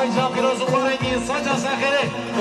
جان پیروز بارگی ساجا سخیره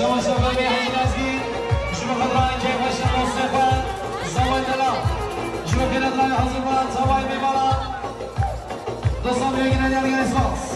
شما شما بیایید نزدیک شما خدای که باشن مصطفی زوای دلا شما که ندای حضور باد زوای میبالا دوستان بیایید دیگر اسپاس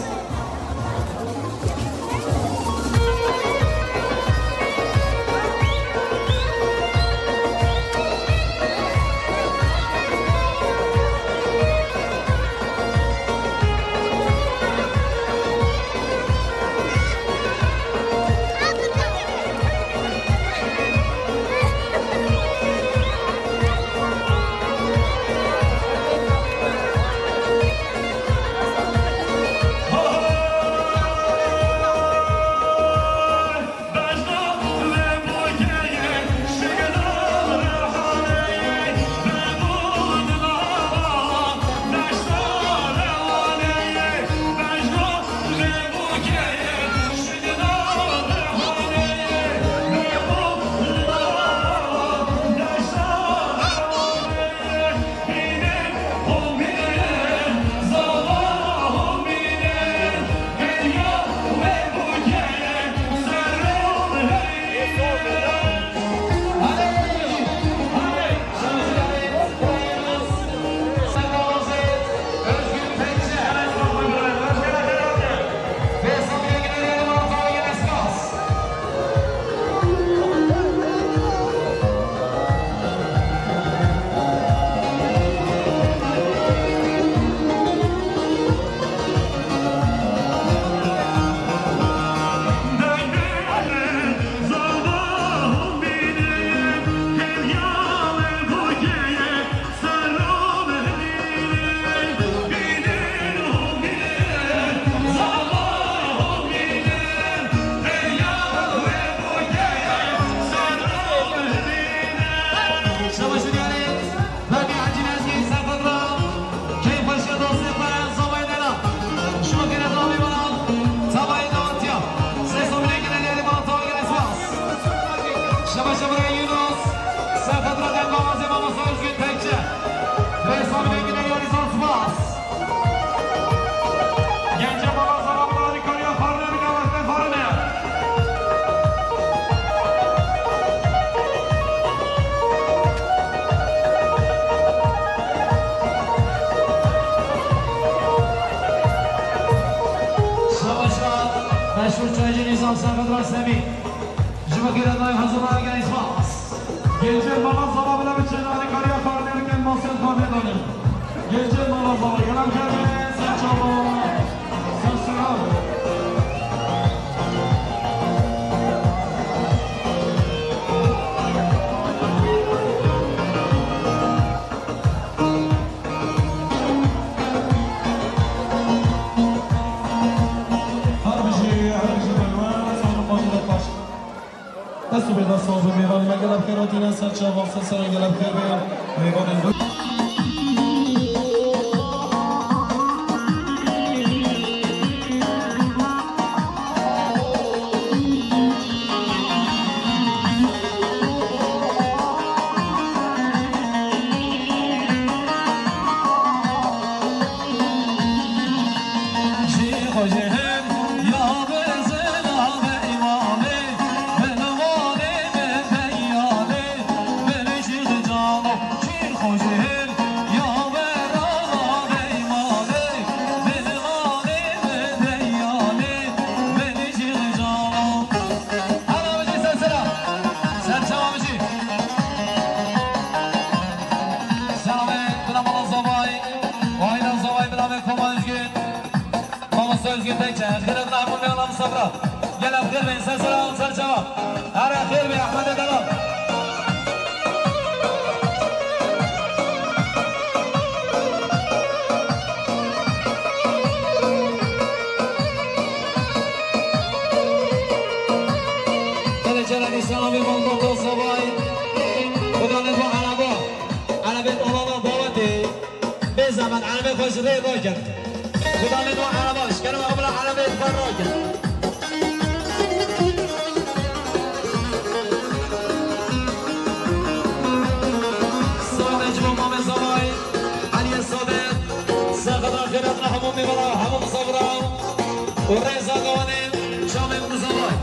و رضا قوانین شامل مزاوای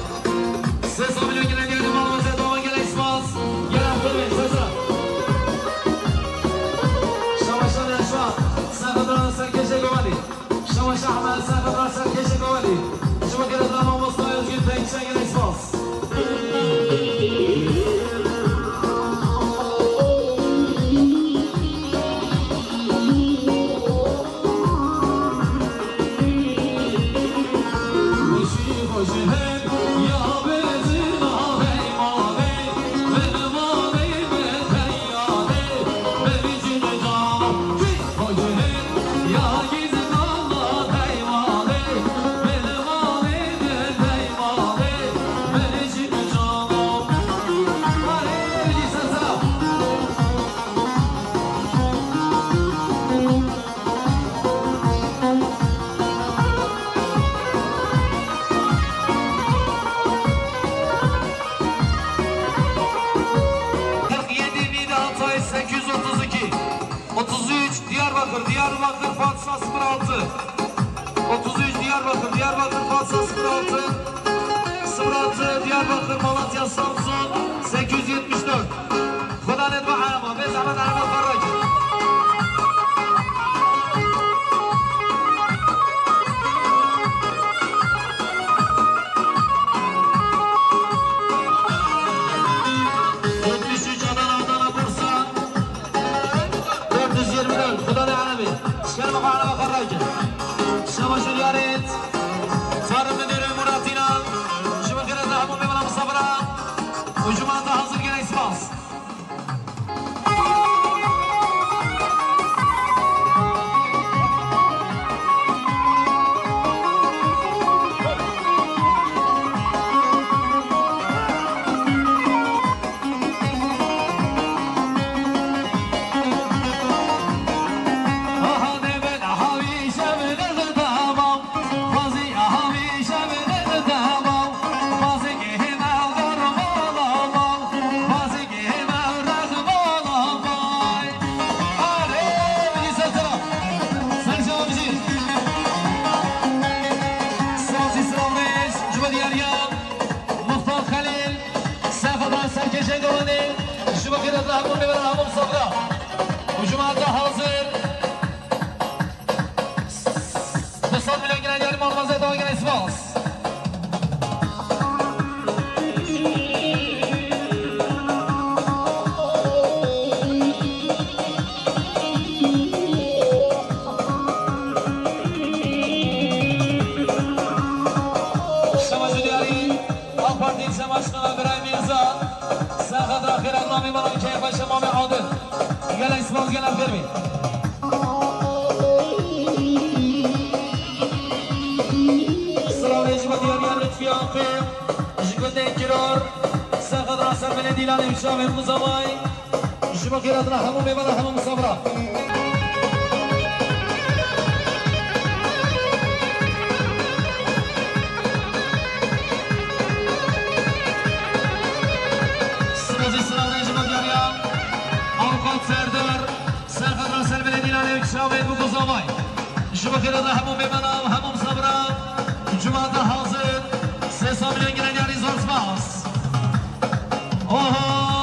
3 33 Diyarbakır, Diyarbakır Fatsa 06 Diyarbakır Malatya Samsun 874 Kudan Edva Alama ve Zahmet Alama Farracı. Şerif Alama Farracı. Şamaş Uliyaret Sarı Müdürü Muratina Şıbıkırı Zahmu Mevla Musafır'a Ucumanda hazır gene ispas. Ucumanda hazır. 90 milyon gelen yarım olmaz Edoğa gene ispas. Şamaş Udyari AK Parti İlçe Başkanı İbrahim Mirza Serhat Akir Adnami Balan Keyif Başkanı Muhammed Adil Gelen ispas gelen vermi. Sıra Recep Diyar Lütfi Akif Jigölde Kiror Serhat Rasar Belediyelani Müşavir Muzamay Jibakir Adna Hamum Ebala Hamum Sabra. Serdar Serhat Rasar Belediyelani Müşavir Muzamay Jibakir Adna Hamum Ebala Hamum Sabra. Cuma'da hazır. Ses milyon gelen yani zor spas. Oho!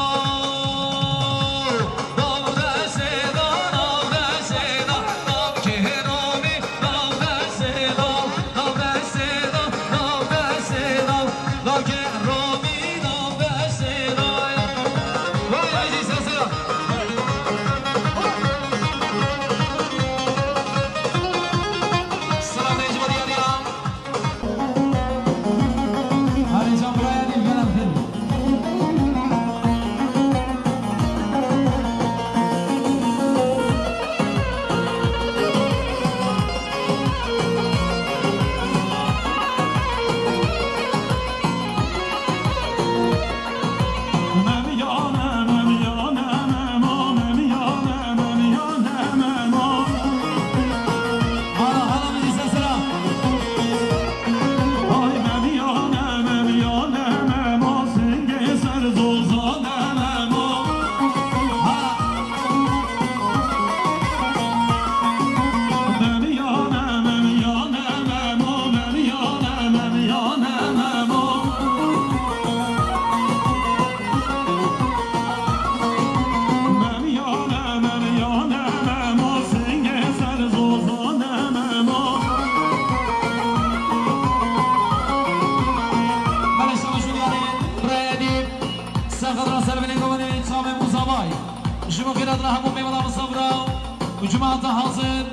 Cuma'da hazır.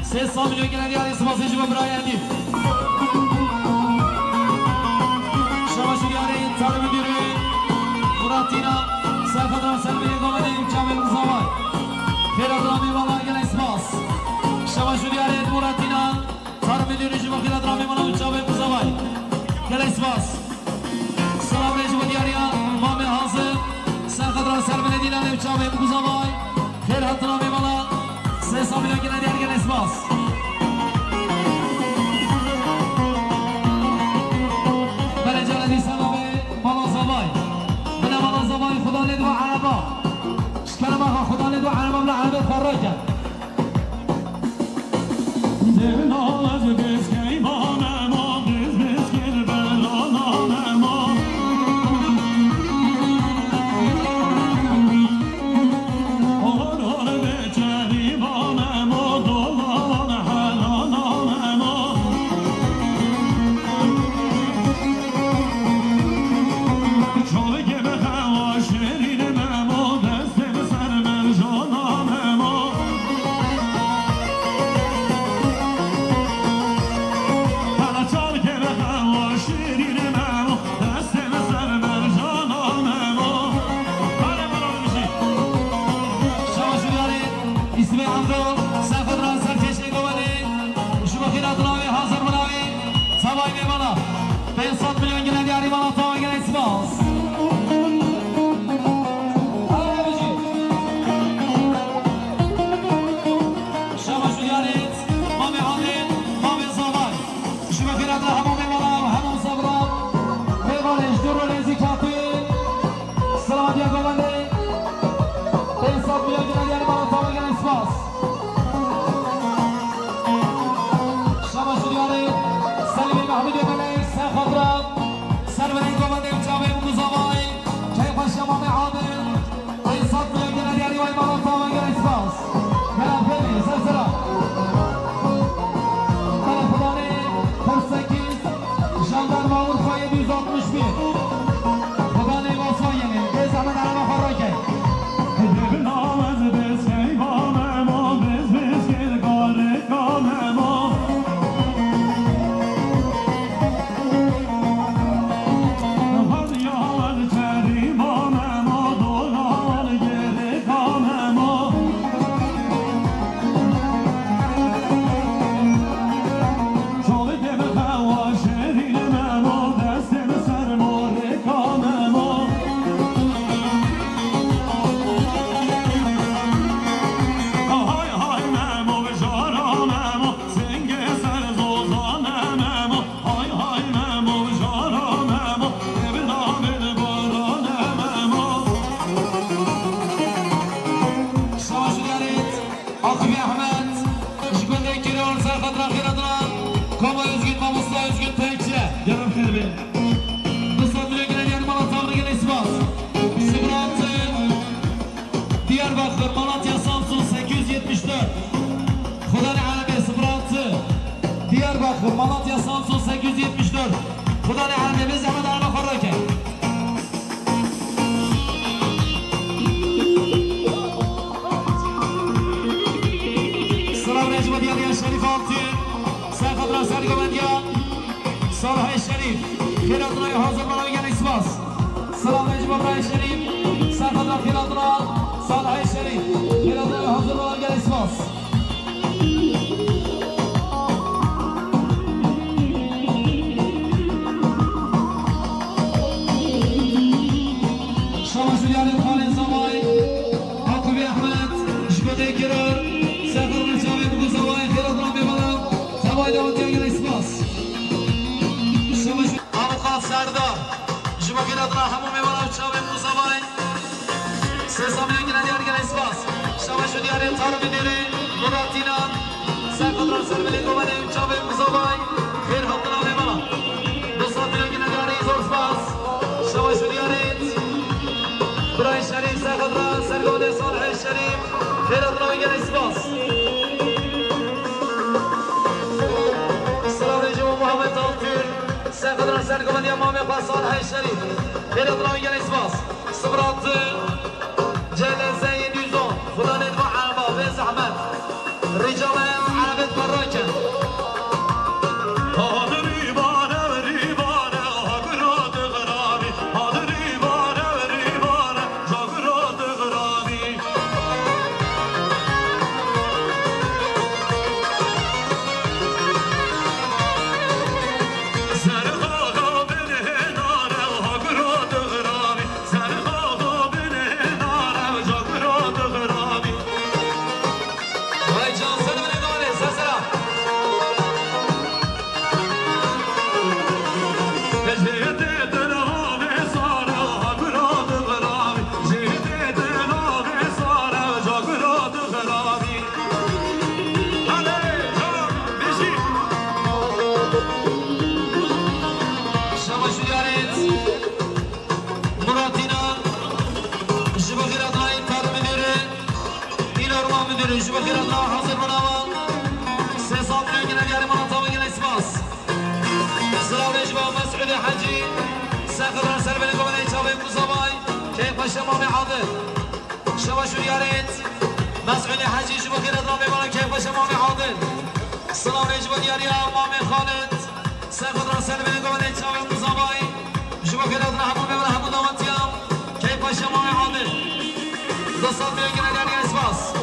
Ses milyon gelen yani isması Cuma Brayandi. Şamaş Uliyaret Tarım Müdürü Muratina Serhat Rasar Belediyelani Müşavir Muzamay Ferhat Rami Bala gelen ispas. Şamaş Uliyaret Muratina Tarım Müdürü Cuma Rami Bala Müşavir Muzamay gelen ispas. Selam Recep Diyarya Mame hazır. Serhat Rasar Belediyelani Müşavir Muzamay Ferhat Rami Bala Ses milyon gelen yergen esmas. Belece Aziz Salabi Malazabay Bina Malazabay Khuda Nedwa Araba Şkalama Khuda Nedwa Araba Bla Araba Farraja Malatya Samsun 874. Xudoning hamimiz Ahmad Arma Xorroka. Salom Rejba Diyar Sharif Altın. Sayfat Rasar Gomandiya. Salih Sharif. Xeratnoy hozir bo'lgan isbos. Salom Rejba Sharif. Sayfat Xeratnoy. Salih Sharif. Xeratnoy hozir bo'lgan isbos. Sardar, Jumagiratra hamon mevalar Chavem Musavay. Sesamiyan giren yergen espas. Şavaşı diyarı tarbi diri, Muratina. Serkadran serveli kovane Chavem Musavay. Her hattına mevalar. Dostatiyan giren yergen zorspas. Şavaşı diyarı. Buray Şerif, Serkadran, Sergode Salih Şerif. Her hattına giren espas. Selamünaleyküm Muhammed Altür. Serkadran Sergode Muhammed Salih Şerif. Her hattına giren espas. 06 جلسة 710 فلان المحامى في زحمة رجال عابد براكة هذا ريبانة ريبانة هقرات غرامي هذا ريبانة ريبانة هقرات غرامي سرخاها بالهنانة هقرات غرامي سرخاها دیاری شما خیرات ها حاضر بناوان 300 میلیون گنه دیاری مناطقه گنه اسپاس سلام رجبا مسعود حجی سقدر سر بین گمانه چاوه مزابای که پشت امام عادل شما شو دیاریت مسعود حجی شما خیرات ها میبانه که پشت امام عادل سلام رجبا دیاری امام خالد سقدر سر بین گمانه چاوه مزابای شما خیرات ها همون میبانه همون دامتیام که پشت امام عادل 200 میلیون گنه دیاری اسپاس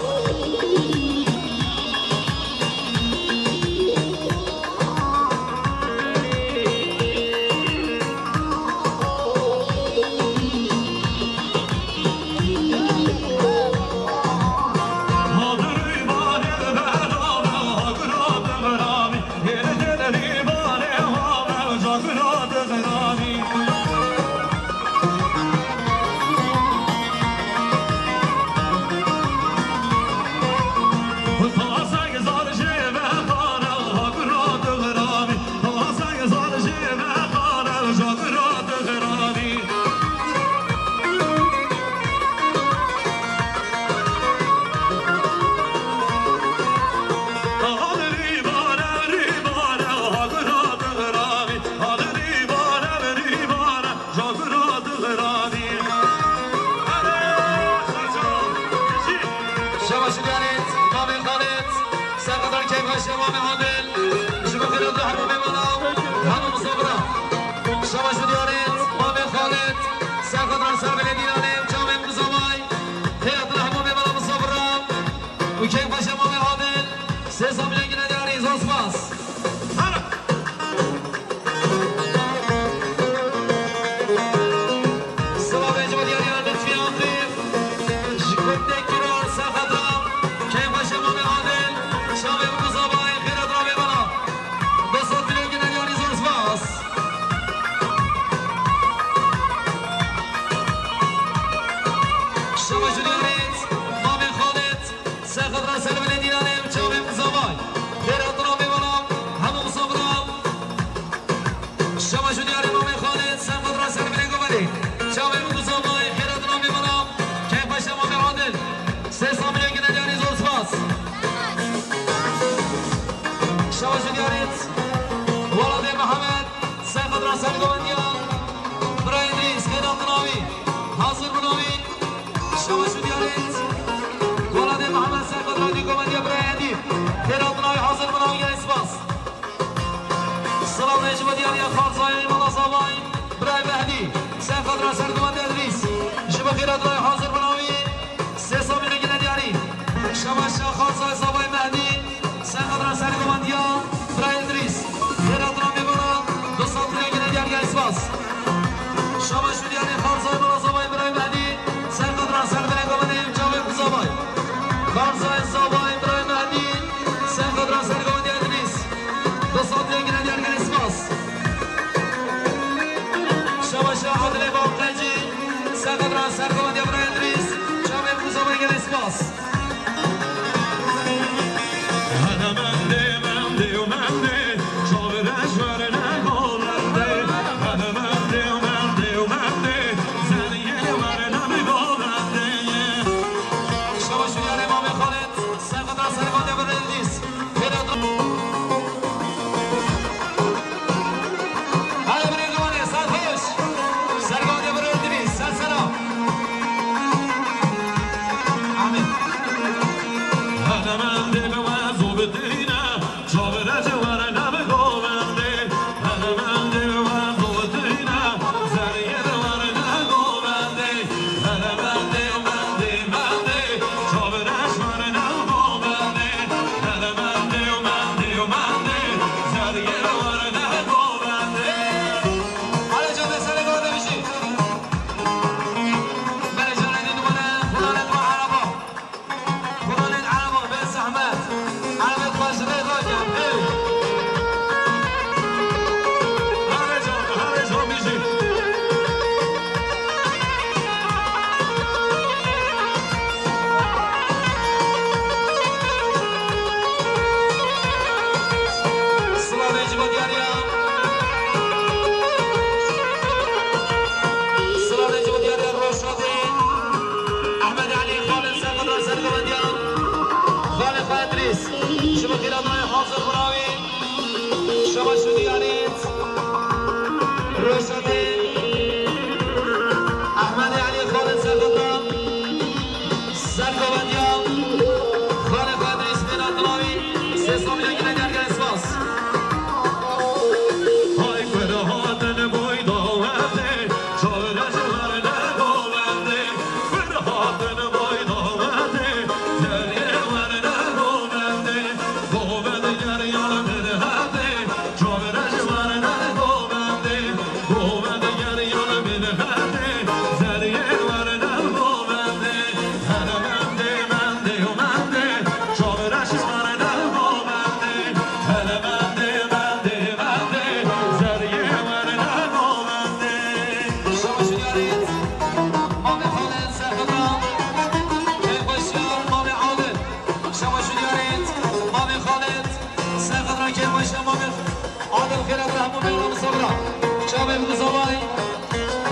Saqadran sarg'o'nga Brian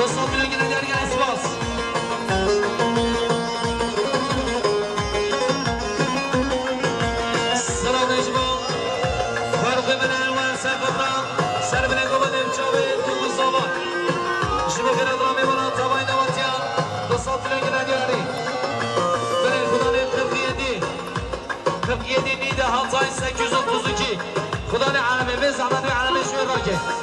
Dostlar bilgine dergen esbas. Sıra Necmo. Farkı bilen ve Serkat'tan. Serbine kovadım çabe. Tuzlu sabah. Şimdi bir adrami bana tabayla vatyan. Dostlar bilgine dergi. Benim Kudan'ın 47 Nide Hatay 832. Kudan'ın alemimiz anladığım alemi şu rakı.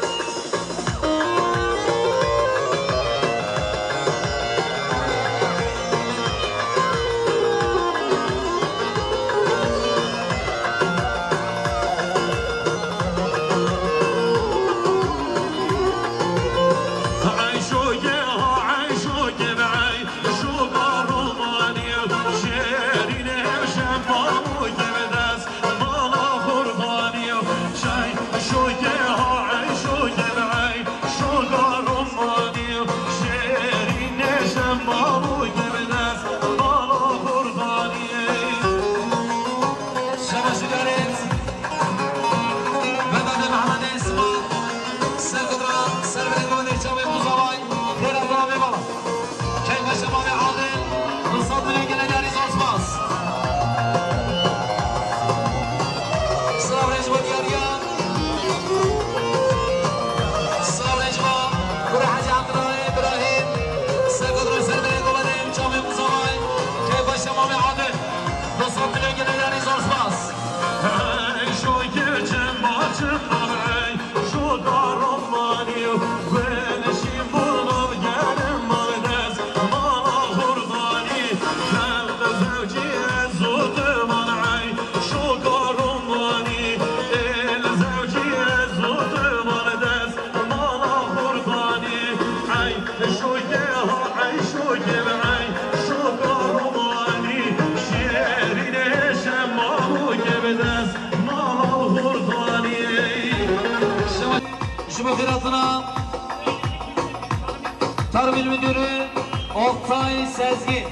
Tarbil Müdürü Oktay Sezgin.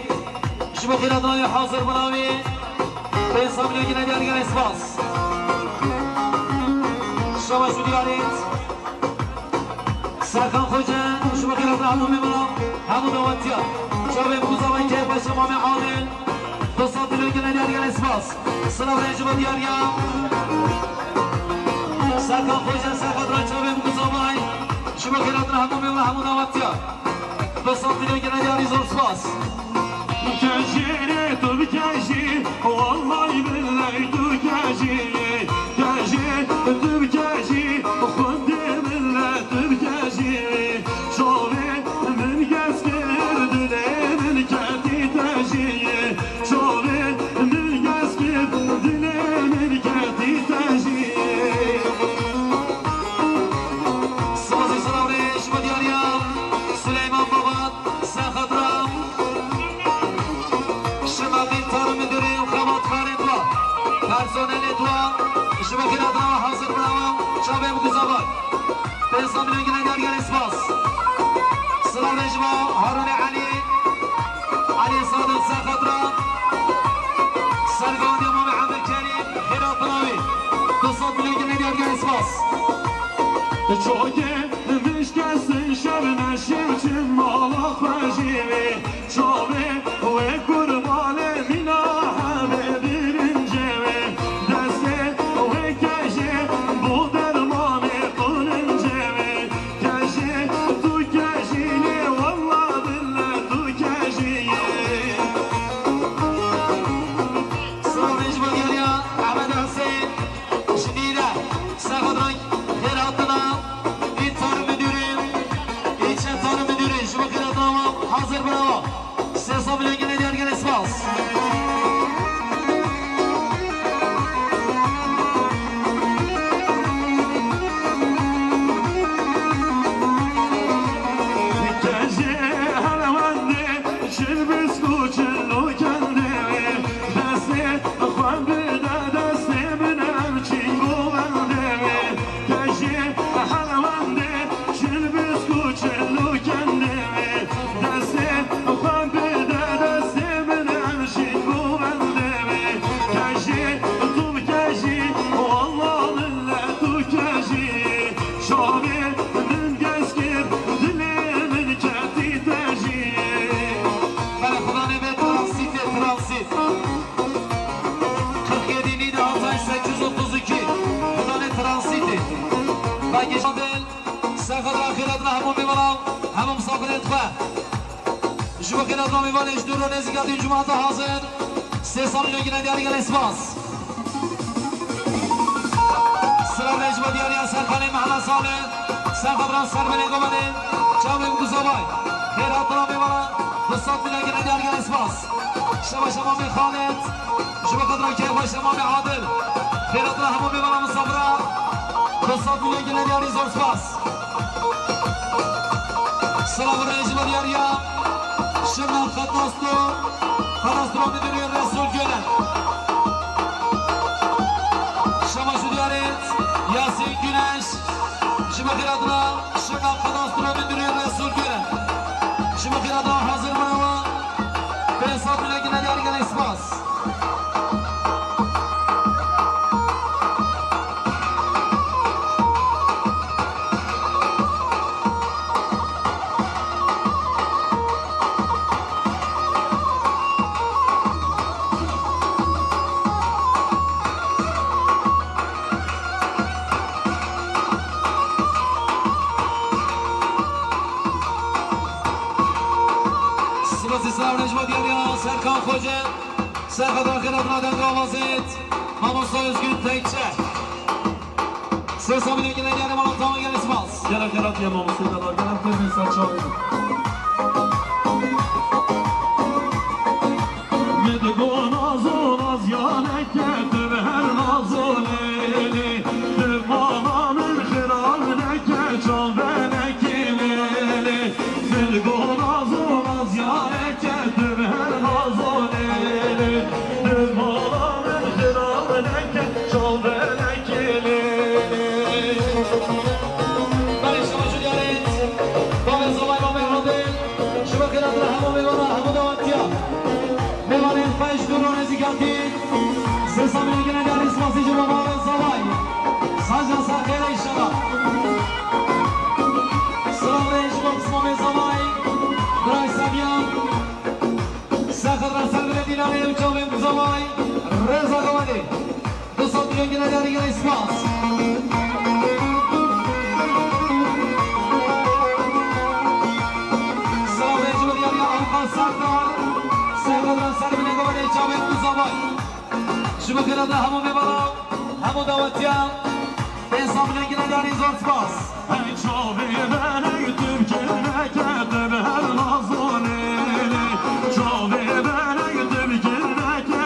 Şu kıradayı hazır mınavi. Ben samile yine dergen esbas. Şama şu diyaret. Serkan Hoca. Şu kıradayı hamı memnun. Hamı mevatya. Şabe Muzavay Keybaşı Mami Adil. Dostat dili yine dergen esbas. Sınav rejimi diyarya. Serkan Hoca Serkan Şabe Muzavay. Şu kıradayı hamı memnun. Hamı mevatya. Dostat dili yine dergen esbas. Tükeci, tükeci, vallahi billahi tükeci, tükeci, tükeci, kondimle tükeci, şove min geskir dilemin kati teci, şove min geskir dilemin kati teci. Sazı Şalavri, Şmadiyarya, Süleyman Baba, Sakadram. Personeli dua, işi makinatına hazır bravo, Şabem Güzabat. Ben samile yine dergen esbas. Sıra Necmo, Harun Ali, Ali Sadık Sakadra, Sergan Yamami Hamid Kerim, Hirat Navi. Ben samile yine dergen esbas. Çok gelmiş gelsin şevne şevçin malak vecivi, şabe ve kurban emina habebirin. Hazır bravo. عادل سرخط را خیرات را همون میبالم همون ساکن اتفاق جوا خیرات را میبالش دور رو نزیگت این جماعت حاضر 3 میلیون گیره دیاری گل اسپاس سلام نجمه دیاری از سرخانه محل ساله سرخط را سر بلنگ آمده چاوی بگوزابای خیرات را میبالم 200 میلیون گیره دیاری گل اسپاس شما شمام خالد جوا خیرات را که باش شمام عادل خیرات را همون میبالم مصابره 200 میلیون گیره دیاری زور سپاس سلام نجمه دیاری شمال خداستو میدونی رسول گلن شما شدیارید یاسین گونش شما خیراتنا شمال خداستو میدونی رسول گلن شما خیراتنا حاضر منوا به حساب میلگی ندیاری گل اسپاس سرکان خوجه سرخط آخرات نادن آوازید ماموستا özgün tekçe 3 میلیون گیره دیاری مالا تمام گل اسپاس گل خیرات یه ماموسی دادار گلم تیمی سرچاوی میدگو نازو ناز یانه که به هر نازو لیلی دماغا من خیرال نکه چون به نکی لیلی میدگو نازو ناز یانه که به هر نازو لیلی دماغا من خیرال نکه چون به نکی لیلی برای شما شدیارید با مزامای با مهرادل شما خیرات را همون میبانه همون دواتیا میبانید 5 دور رو نزیگاتی 3 میلیون گیره دیاری اسپاسی جمع با مزامای ساجان سرخیر ایشالا سلام ریش بکس با مزامای برای سبیان سرخط را سر بله دیلانه اوچاوی مزامای رزا گوادی 200 میلیون گیره دیاری گل اسپاس سلام ریش با دیاری آنخان سردار سرخط را سر بله گوادی اوچاوی مزامای شما خیرات را همون میبالم همون دواتی هم به حساب میلیون گیره دیاری زور سپاس ای چاوی بنه ترکیه کرده به هر نازونیلی چاوی بنه ترکیه که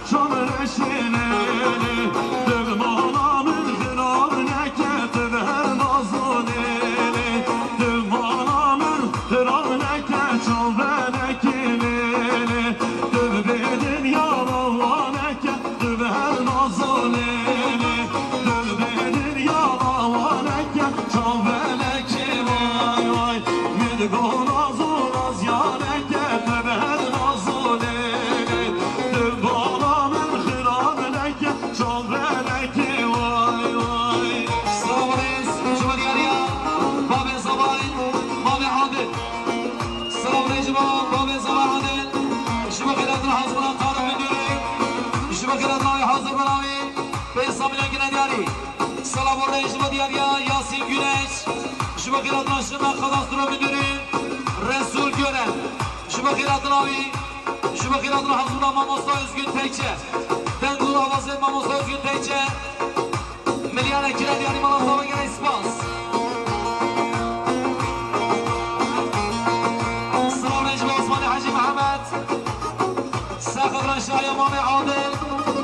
چون رشینیلی دلمانامın خراب نکرده به هر نازونیلی دلمانامın خراب نکرد چون به نکیلیلی دل به دنیا بابا نکرده به هر نازونیلی دل به دنیا بابا نکرد چون به نکی وای وای میدگو نازو ناز یانه کرده به هر نازونیلی دل بالا من خراب نکرد چون به نکی وای وای سلام علیکم شما دیاری باب زبای باب عادل سلام علیکم باب زبای عادل شما خیرات را حاضر بنام تعارف میدونی شما خیرات را حاضر بنامی به حساب میلیون گیره دیاری سلام علیکم دیاری یاسین گونش شما خیرات را شما خداستو رو میدونی رسول گلن شما خیرات راوی شما خیرات را حاضر بنام ماموستا özgün tekçe دنگور آوازه ماموستا özgün tekçe میلیون گیره دیاری مالا تمام گل اسپاس سلام علیکم عثمان حاجی محمد سرخط را شاهی امام عادل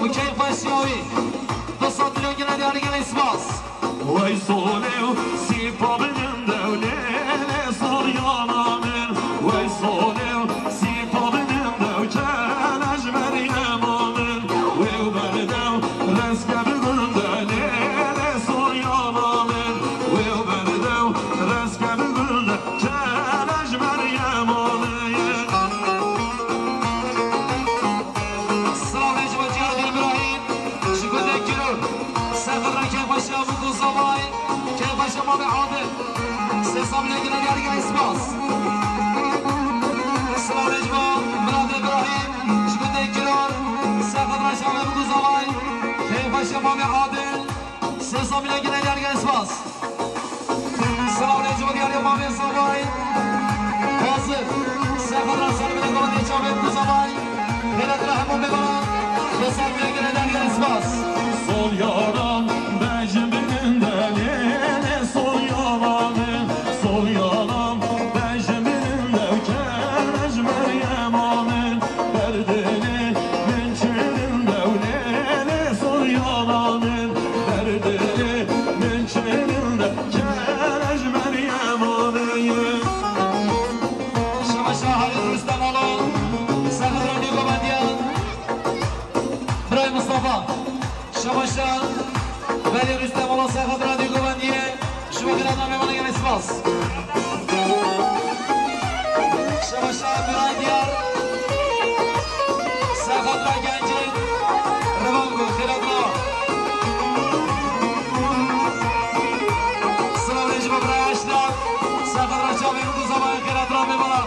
و کیف اشیاوی 200 میلیون گیره دیاری گل اسپاس وای سولیو سیپا benim devlele sor yanamın vay soluyor sipa benim devkelej Meryem amın ve berdev reske bugünde lele sor yanamın ve berdev reske bugünde kelej Meryem amın Selam Recep Hacı İbrahim Şükür Dekirur Serkıdra Keyfaşa Mutlu Zavay Keyfaşa Mami Adil Sesam Legine Gergen İspas Selam Recep Murat İbrahim Şükür Dekirur Serkıdra Şami Mutlu Zavay Keyfaşa Mami Adil Sesam Legine Gergen İspas Şabaşudiya Mamen Sabay Hazır Serhatlar Sarıbine Kovan İçabet Kuzabay Vedat Rahman Begolan Dostlar bile geleden gel ispas Sol yaram Benjamin'den yine sol yalanın Sol yaram Benjamin'den Kereş Meryem Amin Derdini Minçerinde Lele sol yalanın Derdini Minçerinde Kereş Meryem Amin Şabaşa Halil Rüstem Alo Serhatlar Diego Bandiyan Bray Mustafa Şabaşa Veli Rüstem Alo Serhatlar Diego Bandiyan Şu vakıradan memana gel ispas Şabaşa Bray Diyar Serhatlar Gencin Rıvangu Hiratla Sıra Recep Bray Aşlar Serhatlar Çavim Kuzabay Hiratla memana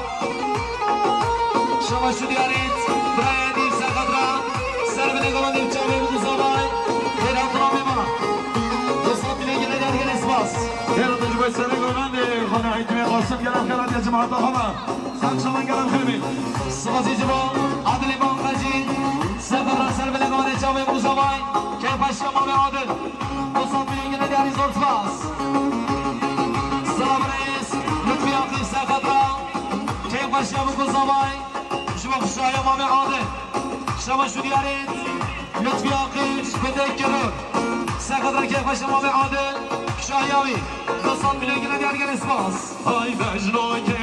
Şabaşudiya Rit Bray Edip Serhatlar Serbine Kovan İçabim Kuzabay Hiratla memana Dostlar bile geleden gel ispas Yaratıcı ve seni görmendi. Hana eğitime Kasım gelen Ferhat Yacım Arda Hana. Sakçalan gelen Hilmi. Sıvazıcı bu Adil İbn Kaci Serhatlar Serbine Kovan İçabim Kuzabay Keypaşya Mami Adil Dostlar bile geleden gel ispas Selam Reis Lütfi Akif Serhatlar Keypaşya Kuzabay Şumak Şahya Mami Adil Şabaşudiya Rit Lütfi Akif Bedek Kerur Serhatlar Keypaşya Mami Adil Şahyavi Dostlar bile geleden gel ispas Ay Bejno ke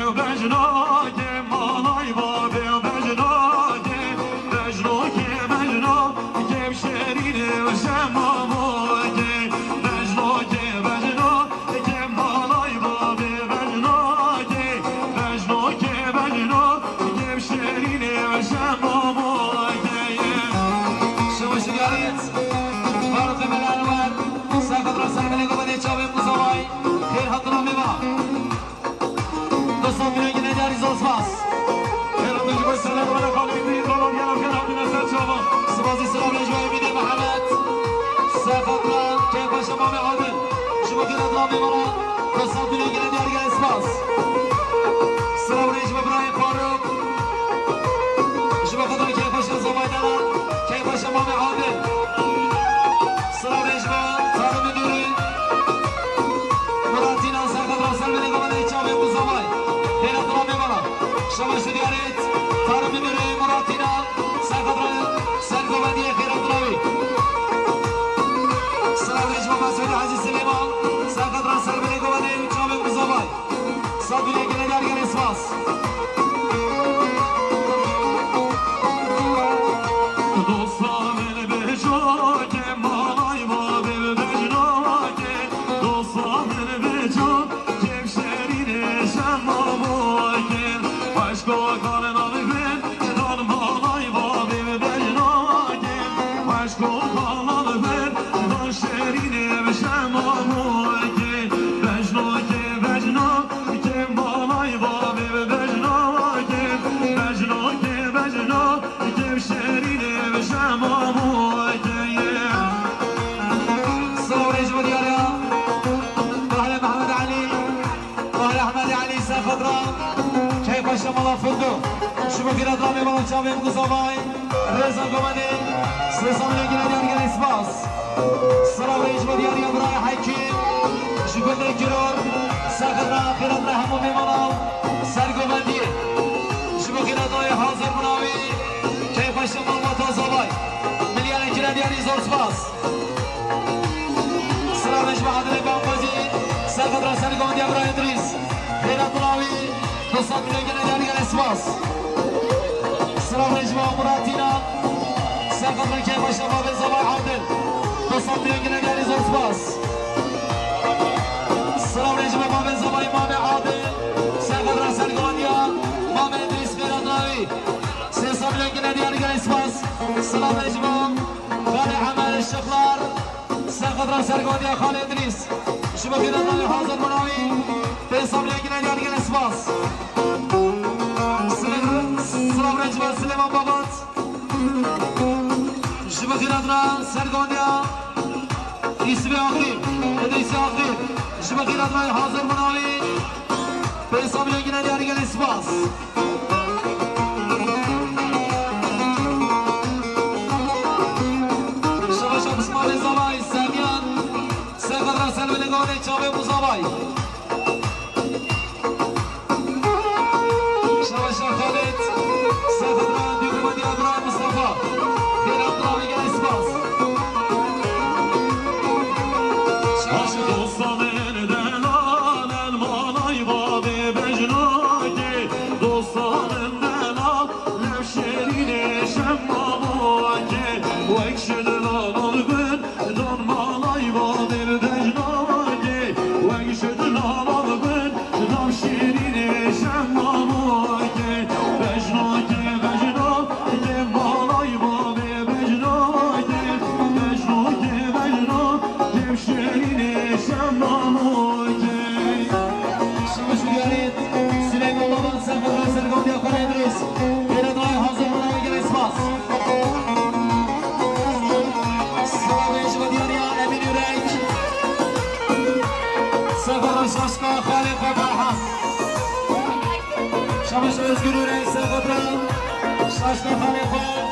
malay babe Bejno ke şerine şemamo ke Bejno ke malay babe Bejno ke şerine şemamo ke Şabaşudiya Rit Faruk Emeler var Serhatlar Serbine Kovan İçabim Kuzabay Khair Hatırami var Dostlar bile geleden gel ispas Yaratıcı ve seni görmendi. Kalbini dolum gelen Ferhat Yacım Çabuk. Sıvazı Sıram Recep Emine Muhammed Serhatlar Keypaşa Mami Adil Şumak Hiratla memana Dostlar bile geleden gel ispas Sıram Recep İbrahim Faruk Şumak Hiratla Keypaşa Zabaydalar Keypaşa Mami Adil Sıram Recep Tarım Müdürü Muratina Serhatlar Serbine Kovan İçabim Kuzabay Hiratla memana Şabaşudiya Rit Tarım Müdürü Muratina Serhatlar Sergovadiye Hiratlavi Sıram Recep Masudi Hacı Süleyman Serhatlar Serbine Kovan İçabim Kuzabay Sabile Geleder Gel İspas Dostlar beni bejo ke malay babe Bejno ke Dostlar beni bejo ke şerine şemamo ke Başka kalın alı ben Kan malay babe Bejno ke Başka kalın alı ben Kan şerine şemamo ke Bejno ke malay babe Bejno ke şerine şemamo ke Sıram Recep Diyarya Mahalle Mehmet Ali Mahalle Ahmet Ali Serhatlar Keypaşa Mala Fındı Şumak Hiratla memana Çavim Kuzabay Reza Komani Sabile Geleder gel ispas Sıram Recep Diyarya Buraya Hakim Şükürde Kiror Serhatlar Hiratla Hamu memana Sergobendi Şumak Hiratla hazır Munavi Keypaşa Mala Tazabay Milyana Geleder zor spas Sıram Recep Adil İbn Kaci Serhatlar Sergobendi Buraya İdris Hiratlavi Dostlar bile geleder gel ispas Sıram Recep Muratina Serhatlar Keypaşa Mami Zabay Abdil Dostlar bile geleder zor spas Sıram Recep Mami Zabay Mami Adil Serhatlar Sergobendi Mami İdris Hiratlavi Sesler bile geleder gel ispas Sıram Recep Gani Hamel Şıklar Serhatlar Sergobendi Khali İdris Şumak Hiratlavi hazır Munavi Sesler bile geleder gel ispas Sıram Recep Süleyman Babat Şumak Hiratla Sergobendi İsmi Akif İdrisi Akif Şumak Hiratla hazır Munavi به حساب جنگینا دیارگل اسپاس شما شما بسمال زبای سمیان سفر رسل به نگاه چاوه مزابای شما شما خالد سفر را دیومدی ابراهیم مصطفى خیر عبدالله گل اسپاس شما شما از گروه رئیس خود را شاشت خانه خود